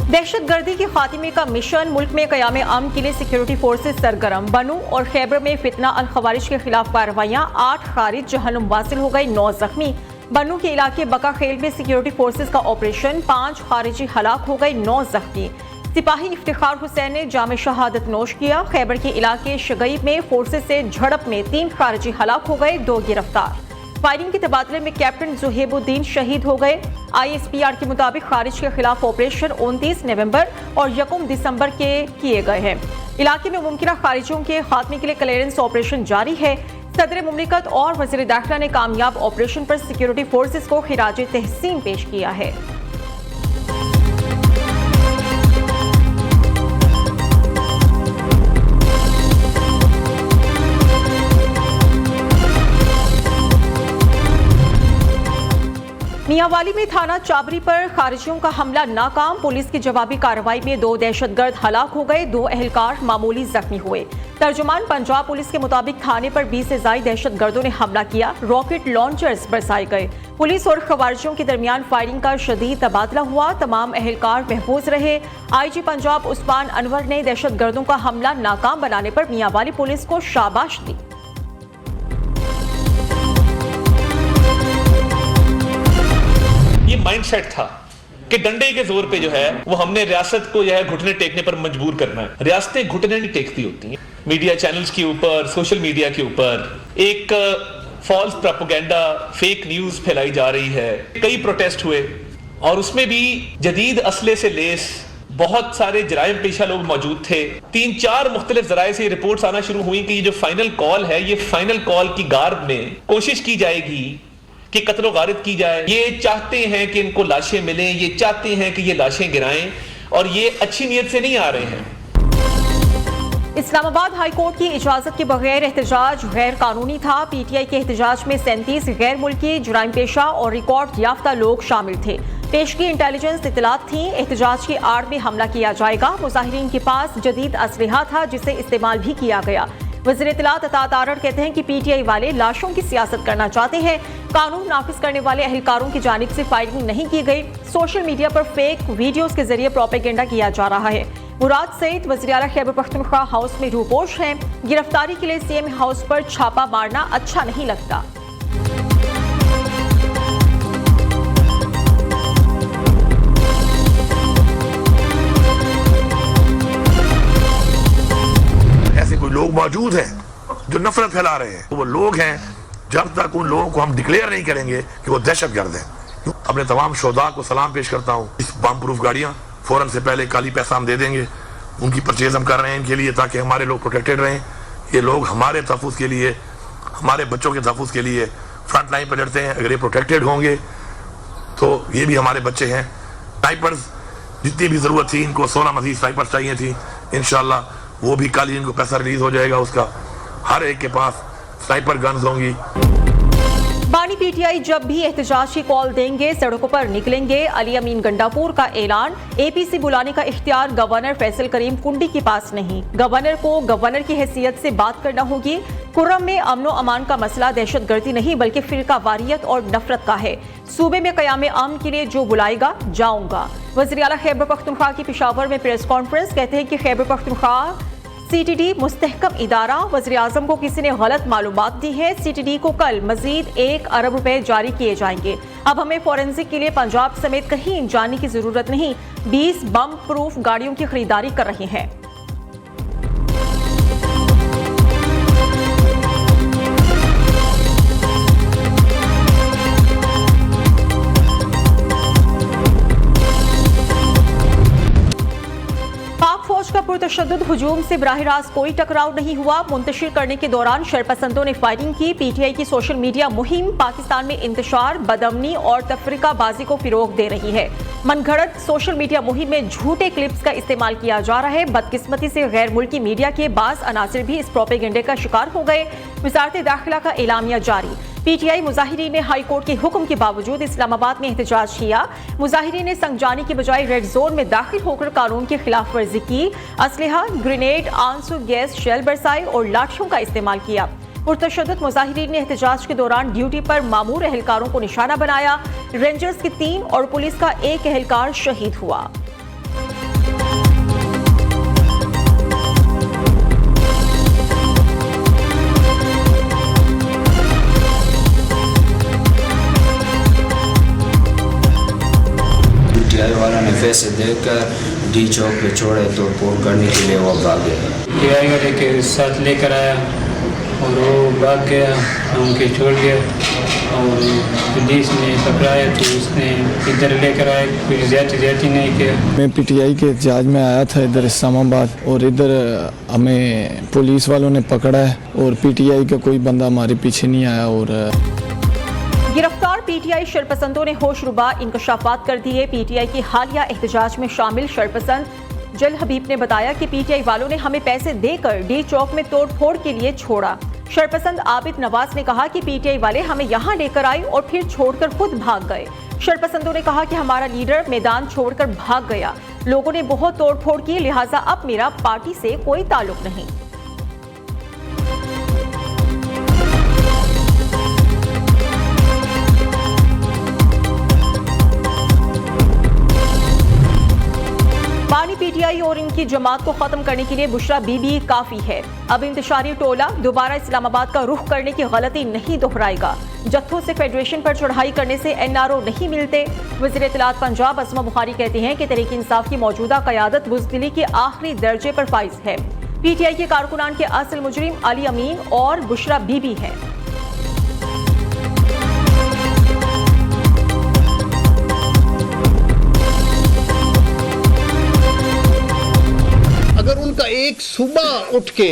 दहशतगर्दी के खात्मे का मिशन, मुल्क में क़याम अमन के लिए सिक्योरिटी फोर्सेज सरगर्म। बनू और खैबर में फितना अल खवारिज के खिलाफ कार्रवाइयां, 8 खारिज जहन्नुम वासिल हो गए, 9 जख्मी। बनू के इलाके बका खेल में सिक्योरिटी फोर्सेज का ऑपरेशन, 5 खारिजी हलाक हो गए, 9 जख्मी। सिपाही इफ्तिखार हुसैन ने जाम शहादत नोश किया। खैबर के इलाके शगईब में फोर्सेज से झड़प में 3 खारिजी हलाक हो गए, 2 गिरफ्तार। फायरिंग के तबादले में कैप्टन जुहेबुद्दीन शहीद हो गए। ISPR के मुताबिक खारिज के खिलाफ ऑपरेशन 29 नवंबर और 1 दिसंबर के किए गए हैं। इलाके में मुमकिन खारिजियों के खात्मे के लिए क्लियरेंस ऑपरेशन जारी है। सदर मुमलिकत और वज़ीर दाखिला ने कामयाब ऑपरेशन पर सिक्योरिटी फोर्सेज को खिराज तहसीन पेश किया है। मियांवाली में थाना चाबरी पर खारिजियों का हमला नाकाम। पुलिस की जवाबी कार्रवाई में 2 दहशतगर्द हलाक हो गए, 2 एहलकार मामूली जख्मी हुए। तर्जुमान पंजाब पुलिस के मुताबिक थाने पर 20 से ज्यादा दहशतगर्दों ने हमला किया। रॉकेट लॉन्चर्स बरसाए गए। पुलिस और खवारिजियों के दरमियान फायरिंग का शदीद तबादला हुआ। तमाम एहलकार महफूज रहे। IG पंजाब उस्मान अनवर ने दहशतगर्दों का हमला नाकाम बनाने पर मियांवाली पुलिस को शाबाश दी। ये माइंडसेट था कि डंडे के जोर पे जो है वो हमने रियासत को जो है घुटने टेकने पर मजबूर करना है। रियासतें घुटने नहीं टेकती होती हैं। मीडिया चैनल्स के ऊपर, सोशल मीडिया के ऊपर एक फॉल्स प्रोपेगेंडा, फेक न्यूज फैलाई जा रही है। कई प्रोटेस्ट हुए और उसमें भी जदीद असले से लेस बहुत सारे जराइम पेशा लोग मौजूद थे। 3-4 मुख्तलिफ जराए से रिपोर्ट्स आना शुरू हुई कि ये जो फाइनल कॉल है, ये फाइनल कॉल की गार्ड में कोशिश की जाएगी कि कत्लो गारिद की जाए। ये चाहते हैं कि इनको लाशें मिलें, ये चाहते हैं कि ये लाशें गिराएं और ये अच्छी नीयत से नहीं आ रहे हैं। इस्लामाबाद हाई कोर्ट की इजाजत के बगैर एहतजाज गैर कानूनी था। PTI के एहतजाज में 37 गैर मुल्की जुराइम पेशा और रिकॉर्ड याफ्ता लोग शामिल थे। पेशगी इंटेलिजेंस इतलात थी। एहतजाज की आड़ में हमला किया जाएगा। मुजाहिरीन के पास जदीद असलहा था जिसे इस्तेमाल भी किया गया। वज़ीर इत्तलात अतात आरड़ कहते हैं कि PTI वाले लाशों की सियासत करना चाहते हैं। कानून नाफिज करने वाले एहलकारों की जानिब से फायरिंग नहीं की गई। सोशल मीडिया पर फेक वीडियोस के जरिए प्रोपेगेंडा किया जा रहा है। मुराद सईद वज़ीर आला खैबर पख्तूनख्वा हाउस में रूपोश हैं। गिरफ्तारी के लिए CM हाउस पर छापा मारना अच्छा नहीं लगता। ऐसे कोई लोग मौजूद हैं जो नफरत फैला रहे हैं, तो वो लोग हैं जब तक उन लोगों को हम डिक्लेयर नहीं करेंगे कि वो दहशतगर्द हैं। अपने तमाम शोधा को सलाम पेश करता हूँ। इस बम प्रूफ गाड़ियाँ फौरन से पहले काली पैसा हम दे देंगे। उनकी परचेज हम कर रहे हैं इनके लिए, ताकि हमारे लोग प्रोटेक्टेड रहें। ये लोग हमारे तहफ़्फ़ुज़ के लिए, हमारे बच्चों के तहफ़्फ़ुज़ के लिए फ्रंट लाइन पर लड़ते हैं। अगर ये प्रोटेक्टेड होंगे तो ये भी हमारे बच्चे हैं। स्नाइपर्स जितनी भी ज़रूरत थी, इनको 16 मज़ीद स्नाइपर्स चाहिए थी। इंशाल्लाह वो भी कल इनको पैसा रिलीज हो जाएगा। उसका हर एक के पास स्नाइपर गन्स होंगी। बानी PTI जब भी एहतजाज की कॉल देंगे सड़कों पर निकलेंगे। अली अमीन गंडापुर का ऐलान। APC बुलाने का इख्तियार गवर्नर फैसल करीम कुंडी के पास नहीं। गवर्नर को गवर्नर की हैसियत से बात करना होगी। कुर्रम में अमनो अमान का मसला दहशतगर्दी नहीं बल्कि फिरका वारियत और नफरत का है। सूबे में क़याम अमन के लिए जो बुलाएगा जाऊंगा। वज़ीर आला खैबर पख्तूनख्वा की पेशावर में प्रेस कॉन्फ्रेंस। कहते हैं कि खैबर पख्तूनख्वा CTD मुस्तहकम इदारा। वज़ीर आज़म को किसी ने गलत मालूमात दी है। CTD को कल मजीद 1 अरब रुपए जारी किए जाएंगे। अब हमें फोरेंसिक के लिए पंजाब समेत कहीं जाने की जरूरत नहीं। 20 बम प्रूफ गाड़ियों की खरीदारी कर रहे हैं। फौज का पुरतशद्दुद हुजूम से बराह रास्त कोई टकराव नहीं हुआ। मुंतशिर करने के दौरान शरपसंदों ने फायरिंग की। PTI की सोशल मीडिया मुहिम पाकिस्तान में इंतशार, बदअमनी और तफरीकाबाजी को फिरोग दे रही है। मनगढ़ंत सोशल मीडिया मुहिम में झूठे क्लिप्स का इस्तेमाल किया जा रहा है। बदकिस्मती से गैर मुल्की मीडिया के बाज़ अनासिर भी इस प्रोपेगेंडे का शिकार हो गए। वज़ारत दाखिला का एलामिया जारी। PTI मुजाहिरीन ने हाई कोर्ट के हुक्म के बावजूद इस्लामाबाद में एहतजाज किया। मुजाहिरीन ने संगजानी के बजाय रेड जोन में दाखिल होकर कानून की खिलाफ वर्जी की। असलहा, ग्रेनेड, आंसू गैस शेल बरसाए और लाठियों का इस्तेमाल किया। पुरतशद्दुद मुजाहिरीन ने एहतजाज के दौरान ड्यूटी पर मामूर एहलकारों को निशाना बनाया। रेंजर्स के 3 और पुलिस का 1 एहलकार शहीद हुआ। पीटीआई वालों ने पैसे देकर डी चौक पे छोड़े तो पोल करने के लिए वो भागे। पीटीआई वाले के साथ लेकर आया और वो भाग गया, उनके छोड़ गया और पुलिस ने पकड़ाया तो उसने इधर लेकर आया, कुछ ज्यादा नहीं किया। मैं पीटीआई के एहतजाज में आया था इधर इस्लामाबाद और इधर हमें पुलिस वालों ने पकड़ा है और पीटीआई का कोई बंदा हमारे पीछे नहीं आया। और गिरफ्तार पीटीआई शरपसंदों ने होशरुबा इंकशाफात कर दिए। पीटीआई की हालिया एहतजाज में शामिल शरपसंद जल हबीब ने बताया कि पीटीआई वालों ने हमें पैसे देकर डी चौक में तोड़ फोड़ के लिए छोड़ा। शरपसंद आबिद नवाज ने कहा कि पीटीआई वाले हमें यहां लेकर आए और फिर छोड़कर खुद भाग गए। शरपसंदों ने कहा कि हमारा लीडर मैदान छोड़कर भाग गया, लोगों ने बहुत तोड़ फोड़ की, लिहाजा अब मेरा पार्टी से कोई ताल्लुक नहीं। पानी पीटीआई और इनकी जमात को खत्म करने के लिए बुशरा बीबी काफी है। अब इंतशारी टोला दोबारा इस्लामाबाद का रुख करने की गलती नहीं दोहराएगा। जत्थों से फेडरेशन पर चढ़ाई करने से एनआरओ नहीं मिलते। वज़ीर इत्तलात पंजाब अस्मा बुखारी कहते हैं कि तहरीक इंसाफ की मौजूदा क़यादत बुज़दिली के आखिरी दर्जे पर फाइज है। पीटीआई के कारकुनान के असल मुजरिम अली अमीन और बुशरा बीबी हैं। अगर उनका एक सुबह उठ के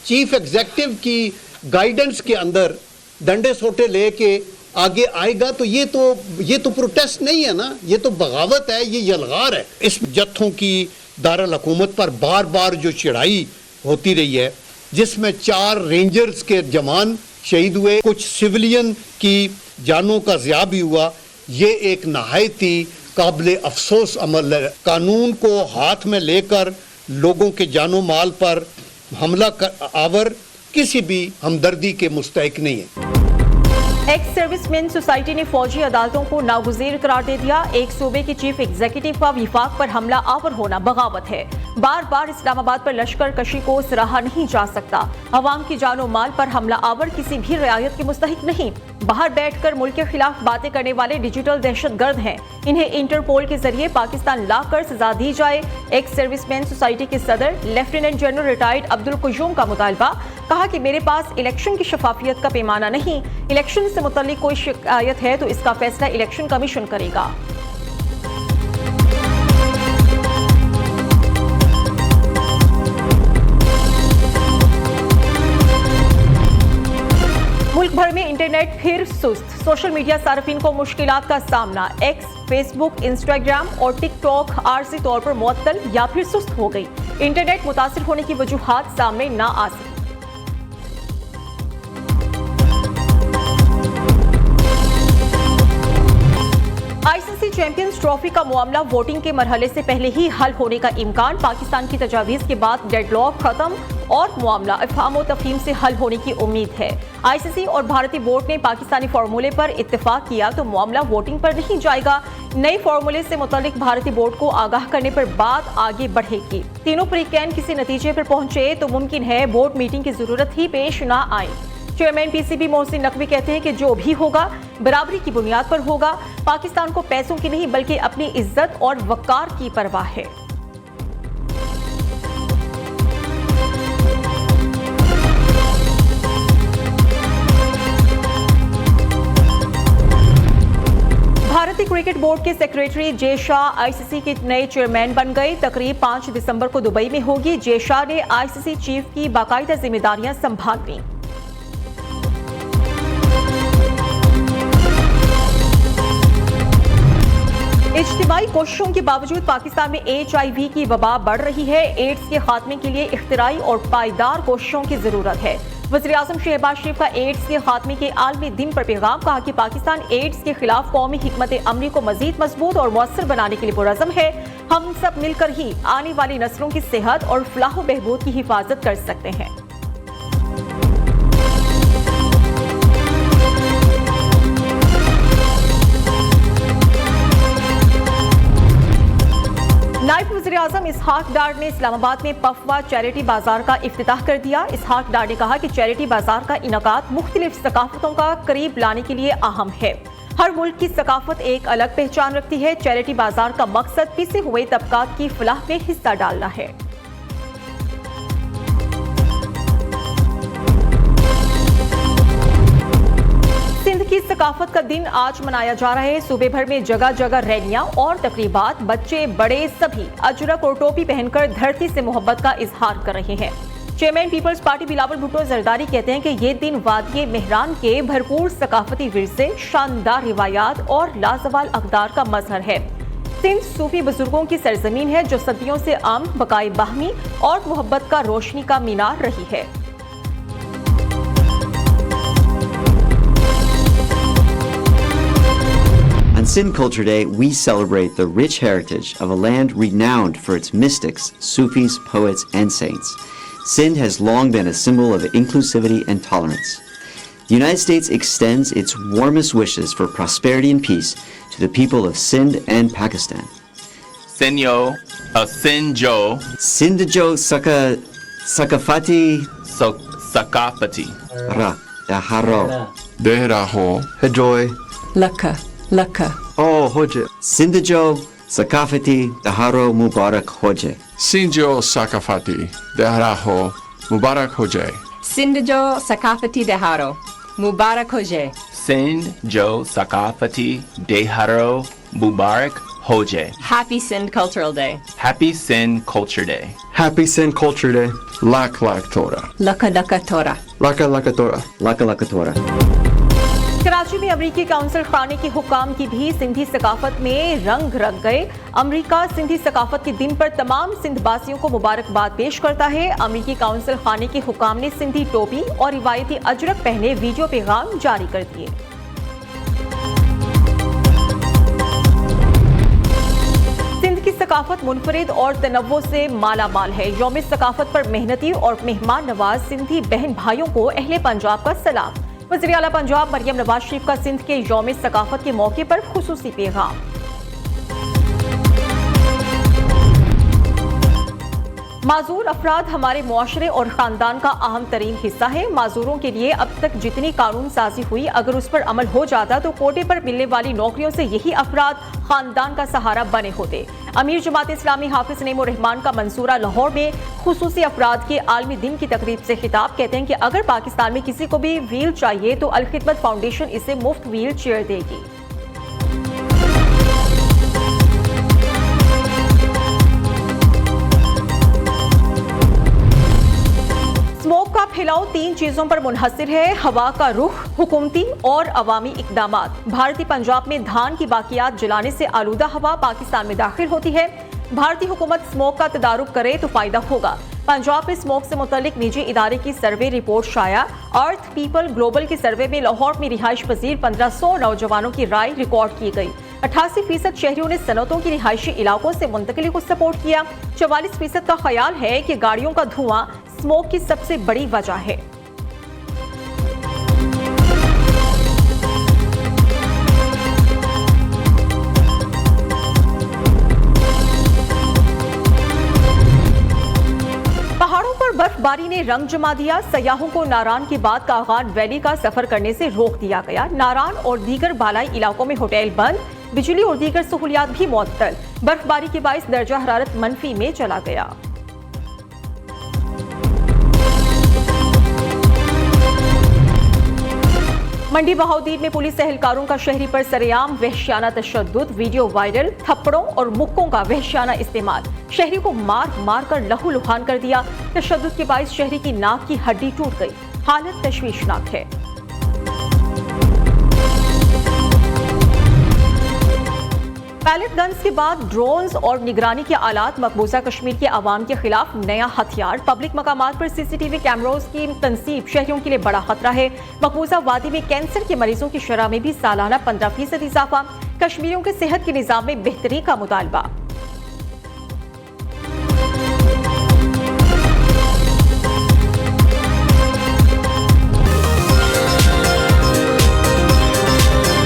चीफ एग्जेक्टिव की गाइडेंस के अंदर डंडे सोटे लेके आगे आएगा तो ये तो प्रोटेस्ट नहीं है ना, ये तो बगावत है, ये यलगार है। इस जत्थों की दारुल हुकूमत पर बार बार जो चढ़ाई होती रही है, जिसमें 4 रेंजर्स के जवान शहीद हुए, कुछ सिविलियन की जानों का ज़िया भी हुआ, ये एक नहायत ही काबिल अफसोस अमल है। कानून को हाथ में लेकर लोगों के जानो माल पर हमला आवर किसी भी हमदर्दी के मुस्तहिक नहीं है। एक्स सर्विसमैन सोसाइटी ने फौजी अदालतों को नागुज़ीर करार दे दिया। एक सूबे के चीफ एग्जीक्यूटिव का विफाक पर हमला आवर होना बगावत है। बार बार इस्लामाबाद पर लश्कर कशी को सराहा नहीं जा सकता। अवाम की जानो माल पर हमला आवर किसी भी रियायत के मुस्तहिक नहीं। बाहर बैठकर मुल्क के खिलाफ बातें करने वाले डिजिटल दहशतगर्द हैं। इन्हें इंटरपोल के जरिए पाकिस्तान लाकर सजा दी जाए। एक्स सर्विसमैन सोसाइटी के सदर लेफ्टिनेंट जनरल रिटायर्ड अब्दुल कुयूम का मुतालबा, कहा कि मेरे पास इलेक्शन की शफाफियत का पैमाना नहीं, इलेक्शन से मुतल्लिक कोई शिकायत है तो इसका फैसला इलेक्शन कमीशन करेगा। मुल्क भर में इंटरनेट फिर सुस्त। सोशल मीडिया सार्फिन को मुश्किलात का सामना। एक्स, फेसबुक, इंस्टाग्राम और टिकटॉक आरजी तौर पर मुअत्तल या फिर सुस्त हो गई। इंटरनेट मुतासिर होने की वजूहात सामने ना आ सकी। आईसीसी चैंपियंस ट्रॉफी का मामला वोटिंग के मरहले से पहले ही हल होने का इम्कान। पाकिस्तान की तजावीज़ के बाद डेडलॉक खत्म और मामला इफ़हाम व तफ़हीम से हल होने की उम्मीद है। आईसीसी और भारतीय बोर्ड ने पाकिस्तानी फार्मूले पर इत्तेफाक किया तो मामला वोटिंग पर नहीं जाएगा। नए फार्मूले से मुतालिक भारतीय बोर्ड को आगाह करने पर बात आगे बढ़ेगी। तीनों फरीकैन किसी नतीजे पर पहुंचे तो मुमकिन है बोर्ड मीटिंग की जरूरत ही पेश ना आए। चेयरमैन पीसीबी मोहसिन नकवी कहते हैं कि जो भी होगा बराबरी की बुनियाद पर होगा। पाकिस्तान को पैसों की नहीं बल्कि अपनी इज्जत और वकार की परवाह है। भारतीय क्रिकेट बोर्ड के सेक्रेटरी जे शाह आईसीसी के नए चेयरमैन बन गए। तकरीब 5 दिसंबर को दुबई में होगी। जे शाह ने आईसीसी चीफ की बाकायदा जिम्मेदारियां संभाल ली। इज्तिमाई कोशिशों के बावजूद पाकिस्तान में HIV की वबा बढ़ रही है। एड्स के खात्मे के लिए इख्तिराई और पायदार कोशिशों की जरूरत है। वज़ीर आज़म शहबाज शरीफ का एड्स के खात्मे के आलमी दिन पर पैगाम, कहा कि पाकिस्तान एड्स के खिलाफ कौमी हिकमत अमली को मजीद मजबूत और मौसर बनाने के लिए पुरज़म है। हम सब मिलकर ही आने वाली नस्लों की सेहत और फलाह बहबूद की हिफाजत कर सकते हैं। नायब वज़ीर आज़म इसहाक डार ने इस्लामाबाद में पफवा चैरिटी बाजार का इफ्तिताह कर दिया। इसहाक डार ने कहा कि चैरिटी बाजार का इनकाद मुख्तलिफ सकाफतों का करीब लाने के लिए अहम है। हर मुल्क की सकाफत एक अलग पहचान रखती है। चैरिटी बाजार का मकसद पिसे हुए तबकात की फलाह में हिस्सा डालना है। सिंध की सकाफत का दिन आज मनाया जा रहा है। सूबे भर में जगह जगह रैलियां और तकरीबात, बच्चे बड़े सभी अजरक और टोपी पहनकर धरती से मोहब्बत का इजहार कर रहे हैं। चेयरमैन पीपल्स पार्टी बिलावल भुट्टो जरदारी कहते हैं कि ये दिन वादिये मेहरान के भरपूर सकाफती विरसे, शानदार रिवायात और लाजवाल अक़दार का मजहर है। सिंध सूफी बुजुर्गों की सरजमीन है जो सदियों से अमन, बकाए बाहमी और मोहब्बत का रोशनी का मीनार रही है। On Sindh Culture Day, we celebrate the rich heritage of a land renowned for its mystics, Sufis, poets, and saints. Sindh has long been a symbol of inclusivity and tolerance. The United States extends its warmest wishes for prosperity and peace to the people of Sindh and Pakistan. Sinjo, Sindhjo Sakafati Sakafati. Ra Daharo Dehraho Hajoy Laka. Oh Hoje Sindhjo Sakafati Daharo Mubarak Hoje. Sinjo Sakafati Dehraho Mubarak Hoje. Sindhjo Sakafati Deharo Mubarak Hoje. Sinjo Sakafati Deharo Mubarak Hoje. Happy Sindh Cultural Day. Happy Sindh Culture Day. Happy Sindh Culture Day. Lak Tora Laka Tora. Laka Tora. Laka Tora. Karachi में अमरीकी council खाने के हुकाम की भी सिंधी सकाफत में रंग रंग गए। अमरीका सिंधी सकाफत के दिन पर तमाम सिंधवासियों को मुबारकबाद पेश करता है। अमरीकी काउंसिल खाने के हुकाम ने सिंधी टोपी और रिवायती अजरक पहने वीडियो पैगाम जारी कर दिए। सिंध की सकाफत मुनफरिद और तनव्वो से माला माल है। यौम सकाफत पर मेहनती और मेहमान नवाज सिंधी बहन भाइयों को अहले पंजाब का सलाम। वज़ीर आला पंजाब मरियम नवाज शरीफ का सिंध के यौम सकाफत के मौके पर खुसूसी पैगाम। माजूर अफराद हमारे मुआशरे और ख़ानदान का अहम तरीन हिस्सा है। माजूरों के लिए अब तक जितनी कानून साजी हुई, अगर उस पर अमल हो जाता तो कोटे पर मिलने वाली नौकरियों से यही अफराद ख़ानदान का सहारा बने होते। अमीर जमात इस्लामी हाफिज नईमुर रहमान का मंसूरा लाहौर में खुसूसी अफराद के आलमी दिन की तकरीब से खिताब। कहते हैं कि अगर पाकिस्तान में किसी को भी व्हील चाहिए तो अल खिदमत फाउंडेशन इसे मुफ्त व्हील चेयर देगी। स्मोक का फैलाव 3 चीजों पर मुनहसिर है: हवा का रुख, हुकूमती और अवामी इकदामात। भारतीय पंजाब में धान की बाकियात जलाने से आलूदा हवा पाकिस्तान में दाखिल होती है। भारतीय हुकूमत स्मोक का तदारुक करे तो फायदा होगा। पंजाब में स्मोक से मुतल्लिक निजी इदारे की सर्वे रिपोर्ट शाया। अर्थ पीपल ग्लोबल के सर्वे में लाहौर में रिहाइश पजीर 1500 नौजवानों की राय रिकॉर्ड की गई। 88% शहरियों ने सनतों की रिहायशी इलाकों से मुंतकिली को सपोर्ट किया। 44% का ख्याल है कि गाड़ियों का धुआं स्मोक की सबसे बड़ी वजह है। पहाड़ों पर बर्फबारी ने रंग जमा दिया। सयाहों को नारान के बाद कागान वैली का सफर करने से रोक दिया गया। नारान और दीगर बालाई इलाकों में होटल बंद, बिजली और दीगर सहूलियात भी मुअत्तल। बर्फबारी के बाइस दर्जा हरारत मनफी में चला गया। मंडी बहाउद्दीन में पुलिस एहलकारों का शहरी पर सरेआम वहशियाना तशद्दुद, वीडियो वायरल। थप्पड़ों और मुक्कों का वहशियाना इस्तेमाल, शहरी को मार मार कर लहूलुहान कर दिया। तशद्दुद के बाइस शहरी की नाक की हड्डी टूट गई। हालत तशवीशनाक है। पैलेट गन्स के बाद ड्रोन्स और निगरानी के आलात, मकबूजा कश्मीर के अवाम के खिलाफ नया हथियार। पब्लिक मकामात पर CCTV कैमरों की तनसीब शहरियों के लिए बड़ा खतरा है। मकबूजा वादी में कैंसर के मरीजों की शरह में भी सालाना 15% इजाफा। कश्मीरियों के सेहत के निजाम में बेहतरी का मुतालबा।